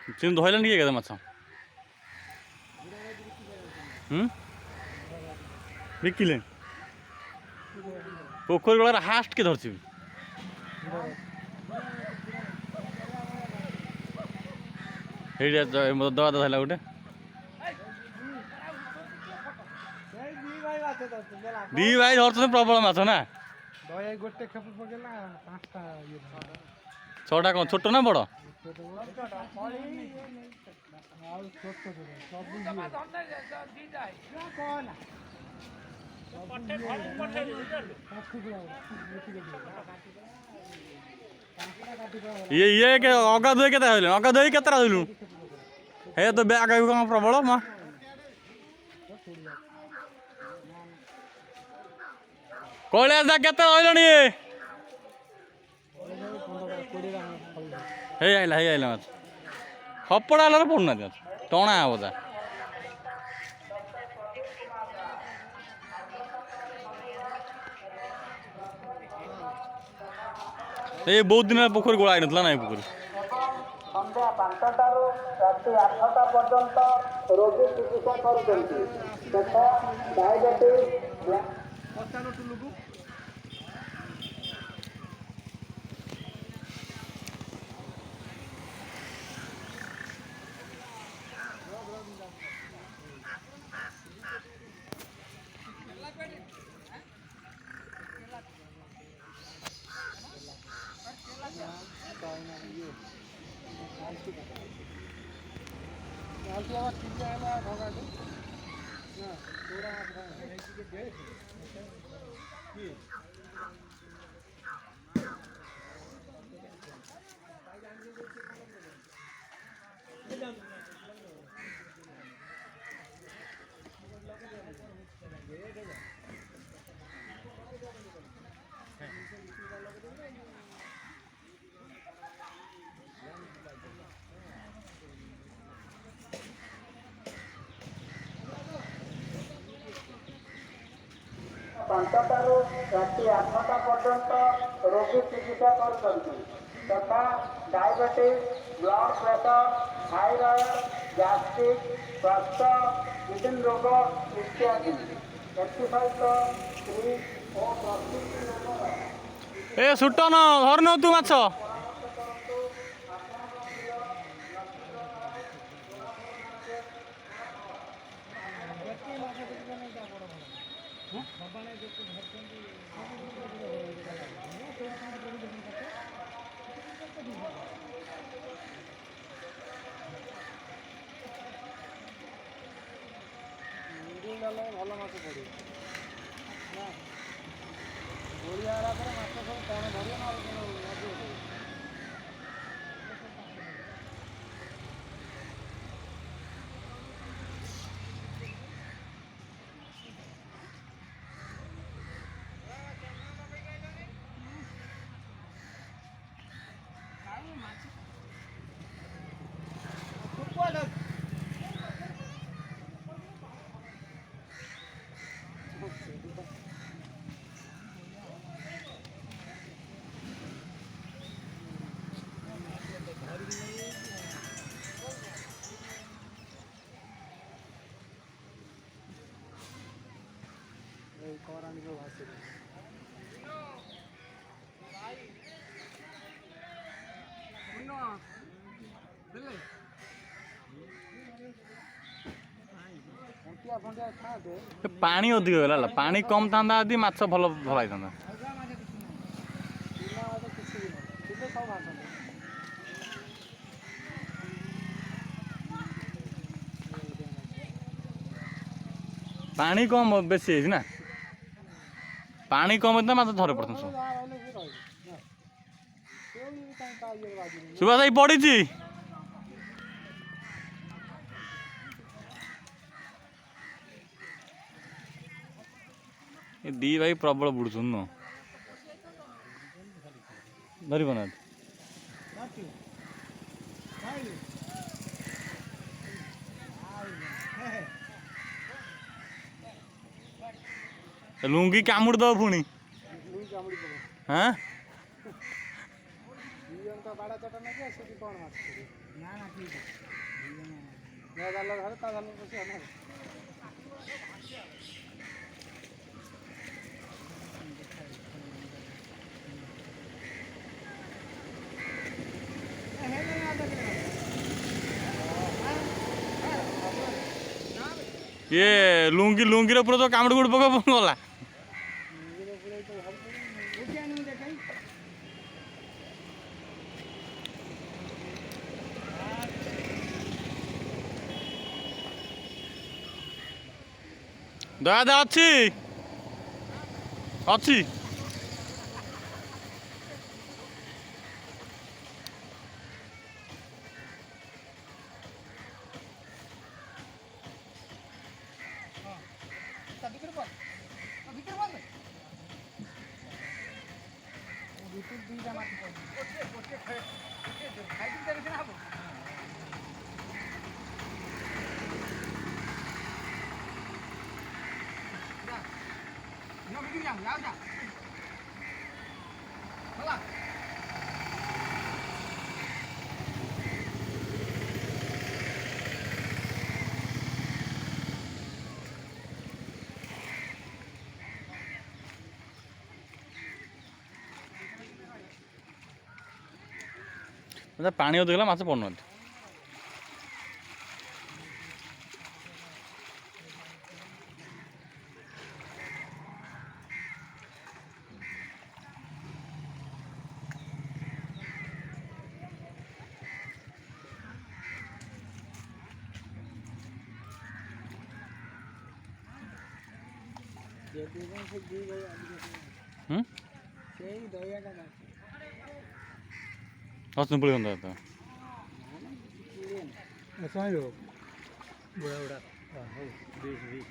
ଚିନି ଧଇଲାନି କିଏ କେତେ ମାଛ ବିକିଲେ ପୋଖରୀ ଗଳାରେ ହାଷ୍ଟ କିଏ ଧରିଛି ସେଇଟା ଦବା ଧରିଲା ଗୋଟେ ଦି ଭାଇ ଧରୁଛନ୍ତି ପ୍ରବଳ ମାଛ ନା ଛଅଟା କ'ଣ ଛୋଟ ନା ବଡ଼ ଇଏ ଅଗାଧୁଆ କେତେ ରହିଲୁ ଅଗାଧୁଆ କେତେ ରହିଲୁ ଏ ତ ବ୍ୟାଗ କ'ଣ ପ୍ରବଳ ମା କୈଳାସ କେତେ ରହିଲଣି ହେଇ ଆଇଲା ମାଛ ଖପଡ଼ା ହେଲାରେ ପଡ଼ୁନାହାନ୍ତି ମାଛ ଟଣା ହବ ତା এই ବହୁତ ଦିନ ପୋଖରୀ ଗୋଳା ହେଇନଥିଲା ନା ଏ ପୋଖରୀ ସନ୍ଧ୍ୟା 5ଟାରୁ ରାତି 8ଟା ପର୍ଯ୍ୟନ୍ତ ରୋଗୀ ଚିକିତ୍ସା କରୁଛନ୍ତି ଯଥା ଡାଇବେଟିସ୍ ପାଞ୍ଚଟାରୁ ରାତି 8ଟା ପର୍ଯ୍ୟନ୍ତ ରୋଗୀ ଚିକିତ୍ସା କରୁଛନ୍ତି ତଥା diabetes blood pressure thyroid gastric ସ୍ୱାସ୍ଥ୍ୟ ବିଭିନ୍ନ ରୋଗ ଇତ୍ୟାଦି ଏଥିସହିତ ସ୍ତ୍ରୀ ଓ ପ୍ରସୂତି ରୋଗର ଏ ସୁଟନ ଧରୁନ ତୁ ମାଛ ଭଲ ମାଛ ପଡ଼ିବ ଓଡ଼ିଆ ହେଲା ପରେ ମାଛ ସବୁ କ'ଣ ଧରିବ ନା କରାଣି ଯେଉଁ ଭାସିଲେ ପାଣି ଅଧିକ ହେଲା ପାଣି କମ୍ ଥାନ୍ତା ଯଦି ମାଛ ଭଲ ହେଇଥାନ୍ତା ପାଣି କମ୍ ବେଶୀ ହେଇଛି ନା ପାଣି କମ୍ ହେଇଥିଲା ମାଛ ଧରେ ପଡ଼ିଥାନ୍ତି ସବୁ ସୁଭାଷ ଭାଇ ପଡ଼ିଛି ଏ ଦି ଭାଇ ପ୍ରବଳ ବୁଡ଼ୁଛନ୍ତି ନୁହଁ ଧରିବ ନା ଲୁଙ୍ଗି କାମୁଡ଼ି ଦବ ପୁଣି ହଁ ନା ନା ଠିକ୍ ଅଛି ଯାହା ଜାଲ ଧରେ ତା ଜାଲ ପଶି ଅନେକ ଇଏ ଲୁଙ୍ଗିର ପୁରା ତ କାମୁଡ଼ି ଗୁଡ଼ି ପକା ଗଲା। ଦୟା ଅଛି ଅଛି ପାଣି ଅଧିକ ହେଲା ମାଛ ପଡ଼ୁନାହାନ୍ତି। ସେଇ ଦହିଆଟା ଅଛନ୍ତି ପଳେଇ ତ ବୁଢ଼ା ବୁଢ଼ା ହଉ 20